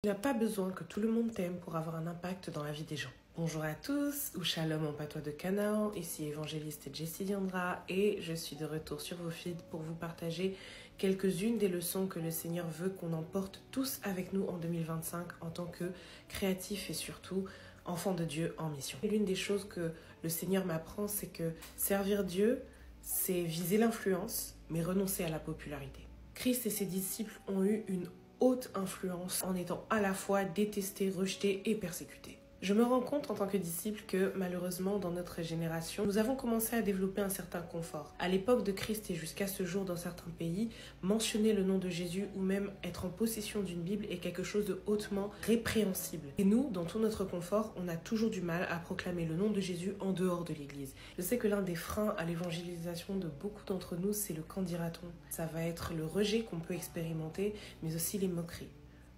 Tu n'as pas besoin que tout le monde t'aime pour avoir un impact dans la vie des gens. Bonjour à tous, ou shalom en patois de Canaan, ici évangéliste Jessie Diandra et je suis de retour sur vos feeds pour vous partager quelques-unes des leçons que le Seigneur veut qu'on emporte tous avec nous en 2025 en tant que créatifs et surtout enfants de Dieu en mission. Et l'une des choses que le Seigneur m'apprend, c'est que servir Dieu, c'est viser l'influence, mais renoncer à la popularité. Christ et ses disciples ont eu une haute influence en étant à la fois détestés, rejetés et persécutés. Je me rends compte en tant que disciple que malheureusement dans notre génération, nous avons commencé à développer un certain confort. À l'époque de Christ et jusqu'à ce jour dans certains pays, mentionner le nom de Jésus ou même être en possession d'une Bible est quelque chose de hautement répréhensible. Et nous, dans tout notre confort, on a toujours du mal à proclamer le nom de Jésus en dehors de l'Église. Je sais que l'un des freins à l'évangélisation de beaucoup d'entre nous, c'est le qu'en dira-t-on. Ça va être le rejet qu'on peut expérimenter, mais aussi les moqueries.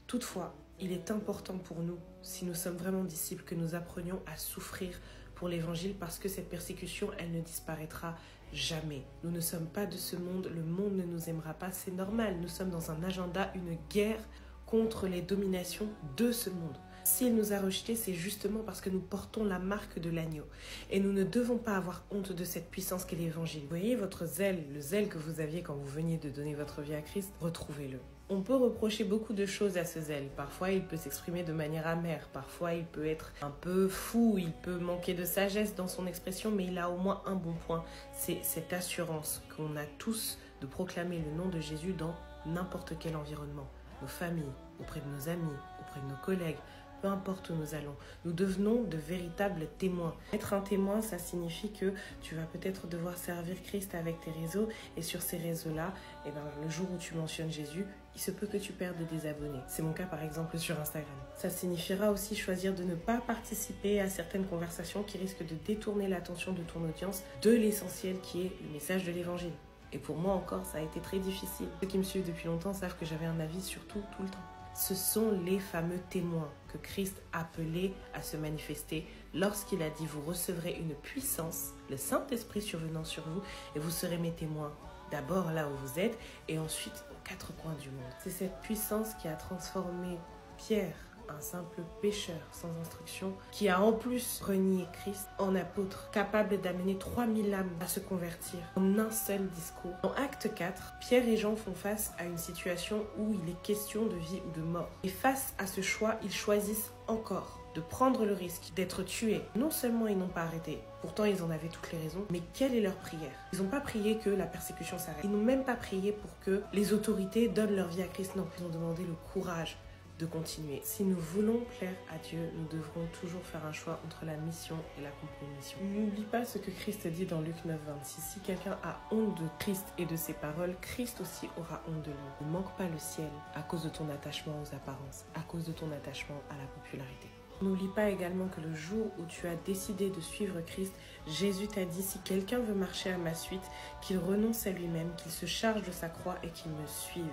Toutefois, il est important pour nous, si nous sommes vraiment disciples, que nous apprenions à souffrir pour l'évangile parce que cette persécution, elle ne disparaîtra jamais. Nous ne sommes pas de ce monde, le monde ne nous aimera pas, c'est normal. Nous sommes dans un agenda, une guerre contre les dominations de ce monde. S'il nous a rejetés, c'est justement parce que nous portons la marque de l'agneau. Et nous ne devons pas avoir honte de cette puissance qu'est l'évangile. Vous voyez votre zèle, le zèle que vous aviez quand vous veniez de donner votre vie à Christ, retrouvez-le. On peut reprocher beaucoup de choses à ce zèle. Parfois, il peut s'exprimer de manière amère. Parfois, il peut être un peu fou. Il peut manquer de sagesse dans son expression. Mais il a au moins un bon point. C'est cette assurance qu'on a tous de proclamer le nom de Jésus dans n'importe quel environnement. Nos familles, auprès de nos amis, auprès de nos collègues. Peu importe où nous allons, nous devenons de véritables témoins. Être un témoin, ça signifie que tu vas peut-être devoir servir Christ avec tes réseaux et sur ces réseaux-là, le jour où tu mentionnes Jésus, il se peut que tu perdes des abonnés. C'est mon cas par exemple sur Instagram. Ça signifiera aussi choisir de ne pas participer à certaines conversations qui risquent de détourner l'attention de ton audience de l'essentiel qui est le message de l'évangile. Et pour moi encore, ça a été très difficile. Ceux qui me suivent depuis longtemps savent que j'avais un avis sur tout le temps. Ce sont les fameux témoins que Christ appelait à se manifester lorsqu'il a dit « Vous recevrez une puissance, le Saint-Esprit survenant sur vous, et vous serez mes témoins, d'abord là où vous êtes, et ensuite aux quatre coins du monde. » C'est cette puissance qui a transformé Pierre, un simple pécheur sans instruction, qui a en plus renié Christ en apôtre, capable d'amener 3000 âmes à se convertir en un seul discours. En Acte 4, Pierre et Jean font face à une situation où il est question de vie ou de mort. Et face à ce choix, ils choisissent encore de prendre le risque d'être tués. Non seulement ils n'ont pas arrêté, pourtant ils en avaient toutes les raisons, mais quelle est leur prière? Ils n'ont pas prié que la persécution s'arrête. Ils n'ont même pas prié pour que les autorités donnent leur vie à Christ. Non, ils ont demandé le courage de continuer. Si nous voulons plaire à Dieu, nous devrons toujours faire un choix entre la mission et la compromission. N'oublie pas ce que Christ dit dans Luc 9, 26. Si quelqu'un a honte de Christ et de ses paroles, Christ aussi aura honte de lui. Ne manque pas le ciel à cause de ton attachement aux apparences, à cause de ton attachement à la popularité. N'oublie pas également que le jour où tu as décidé de suivre Christ, Jésus t'a dit, si quelqu'un veut marcher à ma suite, qu'il renonce à lui-même, qu'il se charge de sa croix et qu'il me suive.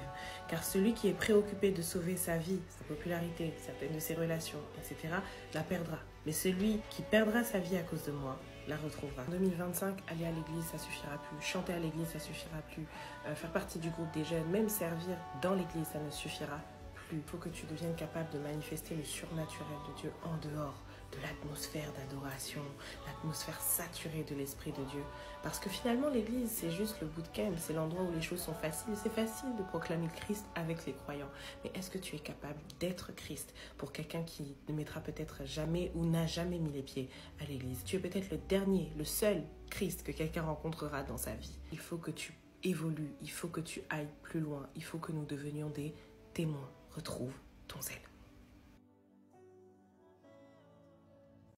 Car celui qui est préoccupé de sauver sa vie, sa popularité, certaines de ses relations, etc., la perdra. Mais celui qui perdra sa vie à cause de moi, la retrouvera. En 2025, aller à l'église, ça suffira plus. Chanter à l'église, ça suffira plus. Faire partie du groupe des jeunes, même servir dans l'église, ça ne suffira plus. Il faut que tu deviennes capable de manifester le surnaturel de Dieu en dehors de l'atmosphère d'adoration, l'atmosphère saturée de l'Esprit de Dieu. Parce que finalement, l'église, c'est juste le bootcamp, c'est l'endroit où les choses sont faciles. C'est facile de proclamer Christ avec les croyants. Mais est-ce que tu es capable d'être Christ pour quelqu'un qui ne mettra peut-être jamais ou n'a jamais mis les pieds à l'église? Tu es peut-être le dernier, le seul Christ que quelqu'un rencontrera dans sa vie. Il faut que tu évolues, il faut que tu ailles plus loin, il faut que nous devenions des témoins. Retrouve ton zèle.